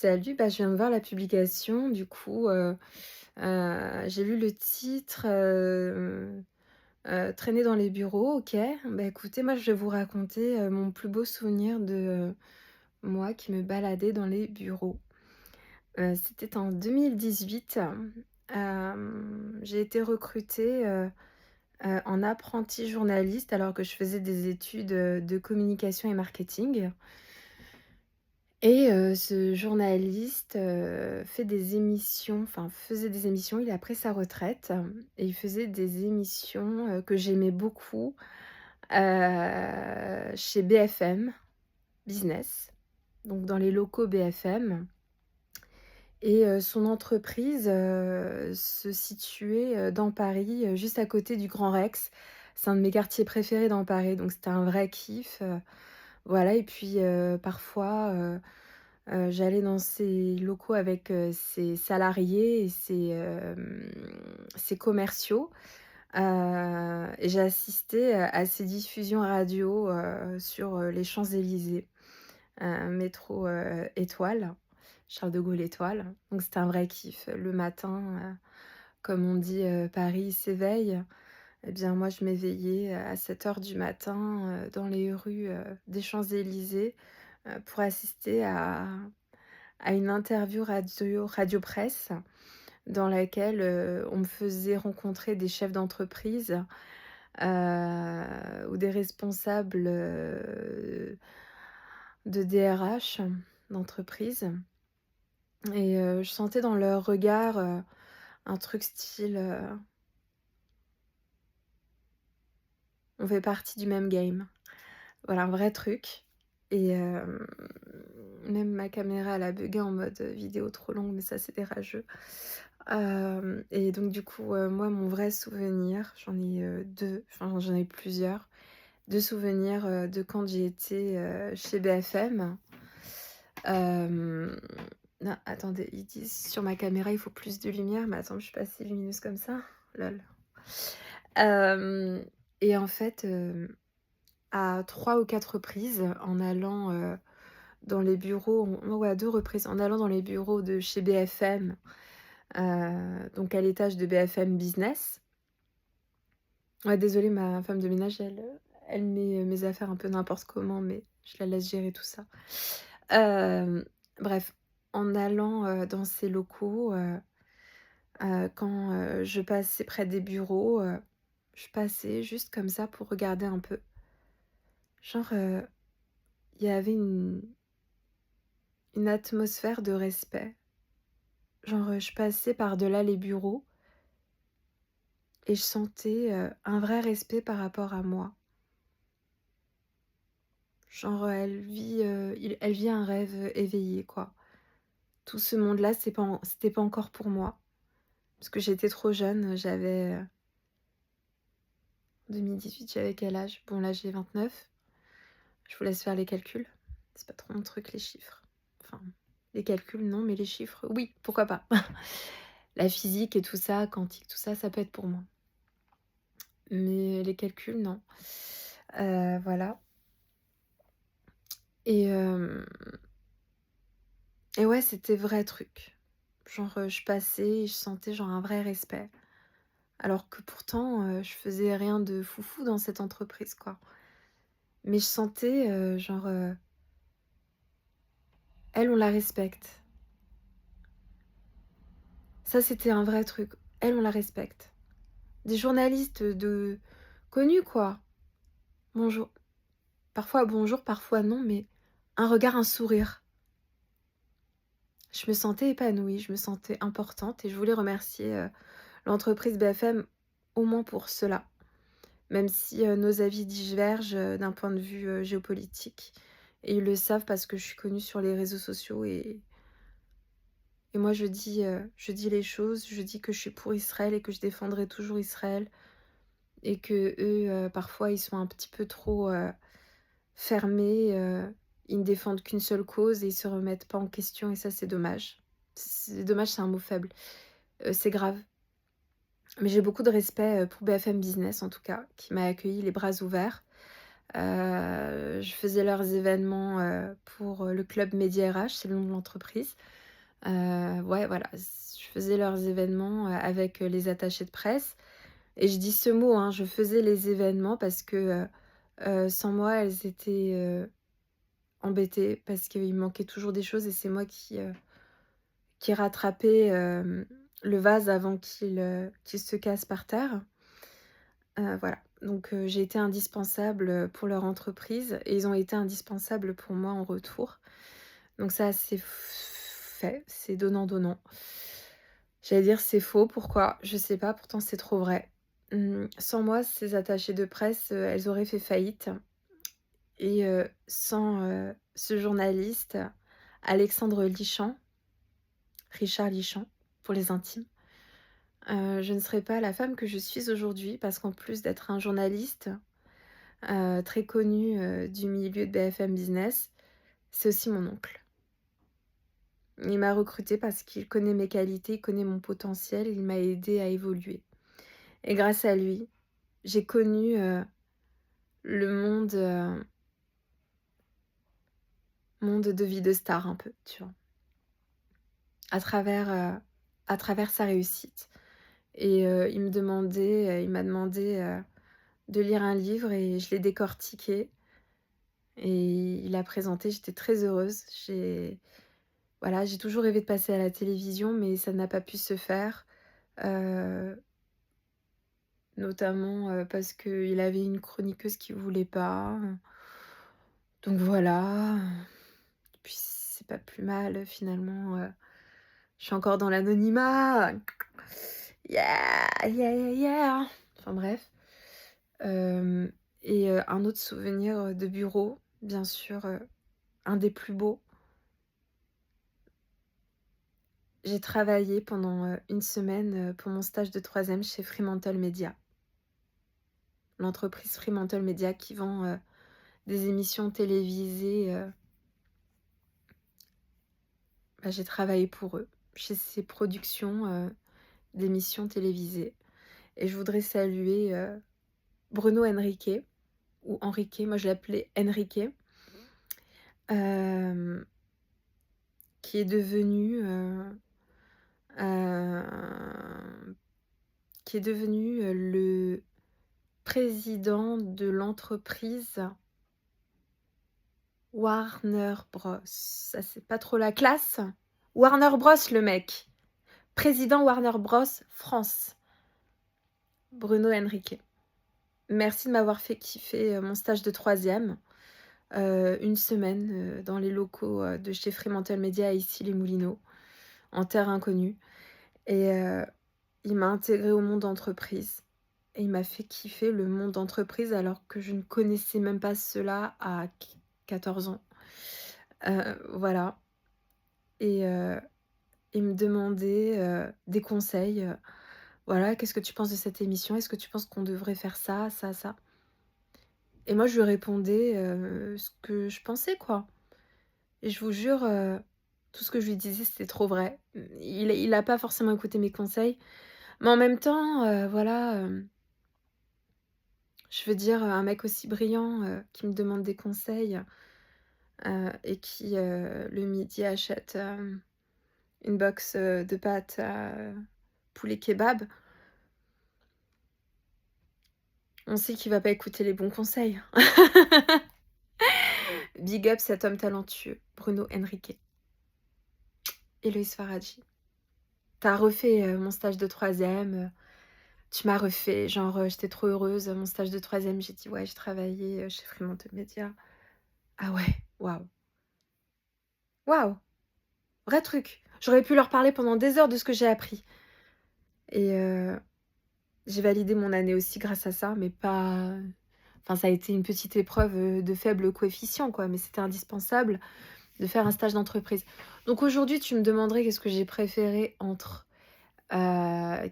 Salut, bah, je viens de voir la publication, du coup, j'ai lu le titre, «Traîner dans les bureaux», OK. Bah, écoutez, moi, je vais vous raconter, mon plus beau souvenir de, moi qui me baladais dans les bureaux. C'était en 2018, j'ai été recrutée, en apprentie journaliste alors que je faisais des études, de communication et marketing. Et ce journaliste, fait des émissions, enfin faisait des émissions, il a pris sa retraite, et il faisait des émissions, que j'aimais beaucoup, chez BFM Business, donc dans les locaux BFM. Et son entreprise, se situait, dans Paris, juste à côté du Grand Rex. C'est un de mes quartiers préférés dans Paris, donc c'était un vrai kiff, voilà. Et puis, parfois, j'allais dans ces locaux avec, ses salariés et ses commerciaux, et j'ai assisté, à ces diffusions radio, sur, les Champs-Élysées, métro, Étoile, Charles de Gaulle Étoile. Donc c'était un vrai kiff. Le matin, comme on dit, Paris s'éveille. Eh bien moi je m'éveillais à 7 heures du matin, dans les rues, des Champs-Élysées, pour assister à une interview radio presse dans laquelle, on me faisait rencontrer des chefs d'entreprise, ou des responsables, de DRH d'entreprise. Et je sentais dans leur regard, un truc style, «On fait partie du même game». Voilà, un vrai truc. Et même ma caméra, elle a buggé en mode, vidéo trop longue, mais ça, c'était rageux. Et donc du coup, moi, mon vrai souvenir, j'en ai, 2, enfin, j'en ai plusieurs. 2 souvenirs, de quand j'ai été, chez BFM. Hem, non, attendez, ils disent sur ma caméra, il faut plus de lumière, mais attends, je suis pas si lumineuse comme ça? Lol. Hem Et en fait, à 3 ou 4 reprises, en allant, dans les bureaux, ouais, à 2 reprises, en allant dans les bureaux de chez BFM, donc à l'étage de BFM Business. Ouais, désolée, ma femme de ménage, elle met, mes affaires un peu n'importe comment, mais je la laisse gérer tout ça. Hem, Bref, en allant, dans ces locaux, quand, je passais près des bureaux, je passais juste comme ça pour regarder un peu. Genre, il y avait une atmosphère de respect. Genre, je passais par-delà les bureaux et je sentais, un vrai respect par rapport à moi. Genre, elle vit un rêve, éveillé, quoi. Tout ce monde-là, c'était pas encore pour moi, parce que j'étais trop jeune, j'avais, 2018, j'avais quel âge? Bon, là, j'ai 29. Je vous laisse faire les calculs. C'est pas trop mon truc, les chiffres. Enfin, les calculs, non, mais les chiffres, oui, pourquoi pas. La physique et tout ça, quantique, tout ça, ça peut être pour moi. Mais les calculs, non. Voilà. Et ouais, c'était vrai truc. Genre, je passais et je sentais genre un vrai respect. Alors que pourtant, je faisais rien de foufou dans cette entreprise, quoi. Mais je sentais, genre, elle, on la respecte. Ça, c'était un vrai truc. Elle, on la respecte. Des journalistes, de connus, quoi. Bonjour, parfois bonjour, parfois non, mais un regard, un sourire. Je me sentais épanouie, je me sentais importante et je voulais remercier, l'entreprise BFM au moins pour cela. Même si, nos avis divergent, d'un point de vue, géopolitique, et ils le savent parce que je suis connue sur les réseaux sociaux. Et moi je dis les choses, je dis que je suis pour Israël et que je défendrai toujours Israël, et qu'eux, parfois ils sont un petit peu trop, fermés, ils ne défendent qu'une seule cause et ils se remettent pas en question, et ça c'est dommage. C'est dommage, c'est un mot faible, c'est grave. Mais j'ai beaucoup de respect, pour BFM Business en tout cas, qui m'a accueilli les bras ouverts. Je faisais leurs événements, pour, le club Média RH, c'est le nom de l'entreprise. Ouais, voilà, je faisais leurs événements, avec, les attachés de presse et je dis ce mot, hein, je faisais les événements parce que, sans moi, elles étaient, embêtées parce qu'il me manquait toujours des choses et c'est moi qui rattrapais, le vase avant qu'il se casse par terre. Voilà, donc j'ai été indispensable, pour leur entreprise et ils ont été indispensables pour moi en retour. Donc ça, c'est fait, c'est donnant-donnant. J'allais dire c'est faux, pourquoi? Je sais pas, pourtant c'est trop vrai. Sans moi, ces attachées de presse, elles auraient fait faillite et sans, ce journaliste, Alexandre Lichamp, Richard Lichamp pour les intimes, je ne serais pas la femme que je suis aujourd'hui parce qu'en plus d'être un journaliste, très connu, du milieu de BFM Business, c'est aussi mon oncle. Il m'a recrutée parce qu'il connaît mes qualités, il connaît mon potentiel, il m'a aidée à évoluer et grâce à lui, j'ai connu, le monde de vie de star un peu, tu vois? À travers, à travers sa réussite et il m'a demandé, de lire un livre et je l'ai décortiqué et il l'a présenté, j'étais très heureuse. Voilà, j'ai toujours rêvé de passer à la télévision, mais ça n'a pas pu se faire, heu, notamment, parce qu'il avait une chroniqueuse qui voulait pas, donc voilà, puis c'est pas plus mal, finalement, je suis encore dans l'anonymat. Yeah, yeah, yeah, yeah. Enfin bref, hem et un autre souvenir, de bureau, bien sûr, un des plus beaux. J'ai travaillé pendant, 1 semaine, pour mon stage de troisième chez Fremantle Media. L'entreprise Fremantle Media qui vend, des émissions télévisées, bah, j'ai travaillé pour eux, chez ces productions, d'émissions télévisées et je voudrais saluer, Bruno Henriquet ou Henriquet, moi je l'appelais Enrique, hem, qui est devenu, hem, le président de l'entreprise Warner Bros. Ça, c'est pas trop la classe? Warner Bros, le mec. Président Warner Bros France, Bruno Henrique. Merci de m'avoir fait kiffer, mon stage de troisième, 1 semaine, dans les locaux, de chez Fremantle Media à Issy-les-Moulineaux, en terre inconnue et il m'a intégrée au monde d'entreprise et il m'a fait kiffer le monde d'entreprise alors que je ne connaissais même pas cela à 14 ans. Voilà et il me demandait, des conseils, voilà: «Qu'est-ce que tu penses de cette émission? Est-ce que tu penses qu'on devrait faire ça, ça, ça?» Et moi je lui répondais, ce que je pensais quoi et je vous jure, tout ce que je lui disais c'était trop vrai. Il a pas forcément écouté mes conseils, mais en même temps, voilà, je veux dire, un mec aussi brillant, qui me demande des conseils, et qui, le midi achète, une box, de pâtes, poulet kebab, on sait qu'il va pas écouter les bons conseils. Big up cet homme talentueux, Bruno Henrique. Héloïse Faradji. Tu as refait, mon stage de troisième, tu m'as refait genre, j'étais trop heureuse, mon stage de troisième j'ai dit: «Ouais, j'ai travaillé, chez Fremantle Media». Ah ouais, waouh, waouh, vrai truc. J'aurais pu leur parler pendant des heures de ce que j'ai appris et j'ai validé mon année aussi grâce à ça, mais pas enfin ça a été une petite épreuve, de faible coefficient quoi, mais c'était indispensable de faire un stage d'entreprise. Donc aujourd'hui, tu me demanderais qu'est-ce que j'ai préféré entre,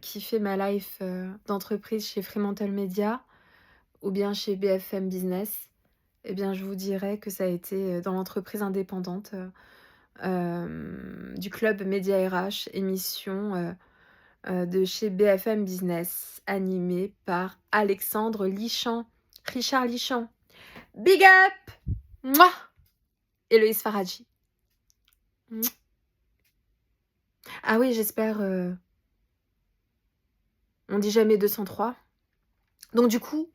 kiffer ma life, d'entreprise chez Fremantle Media ou bien chez BFM Business. Eh bien, je vous dirais que ça a été, dans l'entreprise indépendante, du club Média RH, émission, de chez BFM Business, animée par Alexandre Lichamp, Richard Lichamp. Big up. Mouah. Héloïse Faradji. Mouah. Ah oui, j'espère... On dit jamais 203. Donc du coup,